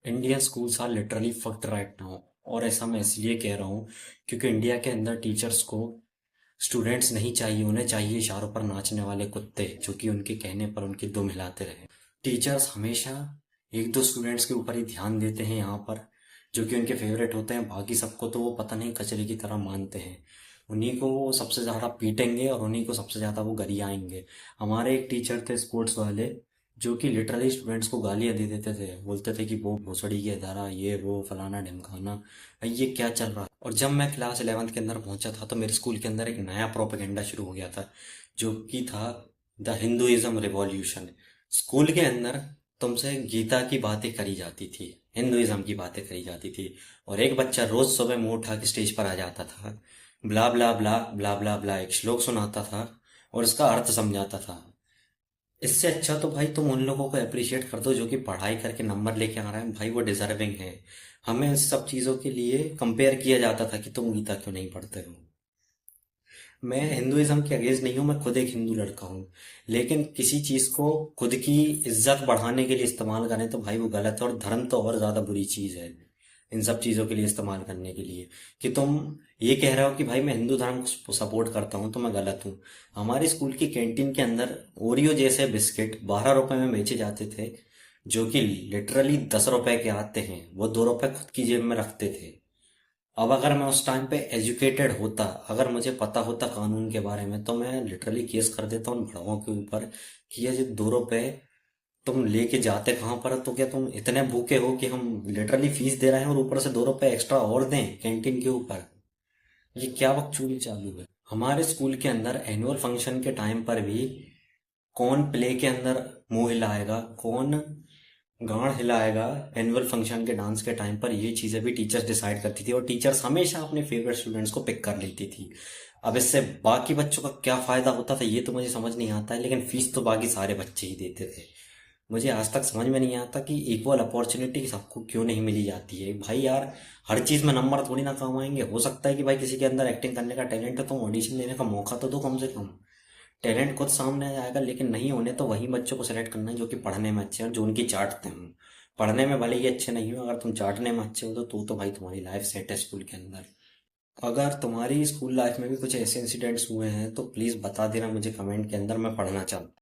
Indian schools are literally fucked right now. और ऐसा मैं इसलिए कह रहा हूँ क्योंकि इंडिया के अंदर टीचर्स को स्टूडेंट्स नहीं चाहिए, उन्हें चाहिए इशारों पर नाचने वाले कुत्ते जो कि उनके कहने पर उनकी दुम हिलाते रहे। टीचर्स हमेशा एक दो स्टूडेंट्स के ऊपर ही ध्यान देते हैं यहाँ पर, जो कि उनके फेवरेट होते हैं। बाकी सबको तो वो पता नहीं कचरे की तरह मानते हैं। उन्हीं को वो सबसे ज़्यादा पीटेंगे और उन्हीं को सबसे ज़्यादा वो गरियाएंगे। हमारे एक टीचर थे स्पोर्ट्स वाले, जो कि लिटरली स्टूडेंट्स को गालियां दे देते थे, बोलते थे कि वो भोसड़ी के इदारा, ये वो फलाना ढिमकाना। भाई ये क्या चल रहा है। और जब मैं क्लास 11th के अंदर पहुंचा था तो मेरे स्कूल के अंदर एक नया प्रोपेगेंडा शुरू हो गया था, जो कि था द हिंदुइज्म रिवॉल्यूशन। स्कूल के अंदर तुमसे गीता की बातें करी जाती थी, हिंदुइज्म की बातें करी जाती थी, और एक बच्चा रोज सुबह मुंह उठा के स्टेज पर आ जाता था, ब्ला ब्ला ब्ला ब्ला ब्ला ब्ला एक श्लोक सुनाता था और इसका अर्थ समझाता था। इससे अच्छा तो भाई तुम उन लोगों को अप्रिशिएट कर दो जो कि पढ़ाई करके नंबर लेके आ रहे हैं, भाई वो डिजर्विंग है। हमें इस सब चीज़ों के लिए कंपेयर किया जाता था कि तुम गीता क्यों नहीं पढ़ते हो। मैं हिंदुइज्म के अगेंस्ट नहीं हूँ, मैं खुद एक हिंदू लड़का हूँ। लेकिन किसी चीज़ को खुद की इज्जत बढ़ाने के लिए इस्तेमाल करें तो भाई वो गलत है, और धर्म तो और ज़्यादा बुरी चीज़ है इन सब चीज़ों के लिए इस्तेमाल करने के लिए। कि तुम ये कह रहे हो कि भाई मैं हिंदू धर्म को सपोर्ट करता हूँ तो मैं गलत हूँ। हमारे स्कूल की कैंटीन के अंदर ओरियो जैसे बिस्किट 12 रुपए में बेचे जाते थे, जो कि लिटरली 10 रुपए के आते हैं। वो 2 रुपए खुद की जेब में रखते थे। अब अगर मैं उस टाइम पे एजुकेटेड होता, अगर मुझे पता होता कानून के बारे में, तो मैं लिटरली केस कर देता उन भड़ों के ऊपर कि ये जो 2 रुपए तुम लेके जाते कहाँ पर, तो क्या तुम इतने भूखे हो कि हम लिटरली फीस दे रहे हैं और ऊपर से 2 रुपए एक्स्ट्रा और दें कैंटीन के ऊपर। ये क्या बकचोदी चालू है। हमारे स्कूल के अंदर एनुअल फंक्शन के टाइम पर भी कौन प्ले के अंदर मुंह हिलाएगा, कौन गांड हिलाएगा एनुअल फंक्शन के डांस के टाइम पर, ये चीजें भी टीचर्स डिसाइड करती थी। और टीचर्स हमेशा अपने फेवरेट स्टूडेंट्स को पिक कर लेती थी। अब इससे बाकी बच्चों का क्या फायदा होता था ये तो मुझे समझ नहीं आता है, लेकिन फीस तो बाकी सारे बच्चे ही देते थे। मुझे आज तक समझ में नहीं आता कि इक्वल अपॉर्चुनिटी सबको क्यों नहीं मिली जाती है। भाई यार, हर चीज में नंबर थोड़ी ना काम आएंगे। हो सकता है कि भाई किसी के अंदर एक्टिंग करने का टैलेंट है तो ऑडिशन देने का मौका तो दो कम से कम। टैलेंट खुद सामने आ जाएगा, लेकिन नहीं होने तो वही बच्चों को सेलेक्ट करना है जो कि पढ़ने में अच्छे हैं, जो उनकी चाटते हैं। पढ़ने में भले ही अच्छे नहीं हो, अगर तुम चाटने में अच्छे हो तो भाई तुम्हारी लाइफ सेट है स्कूल के अंदर। अगर तुम्हारी स्कूल लाइफ में भी कुछ ऐसे इंसिडेंट्स हुए हैं तो प्लीज बता देना मुझे कमेंट के अंदर, मैं पढ़ना चाहूँ।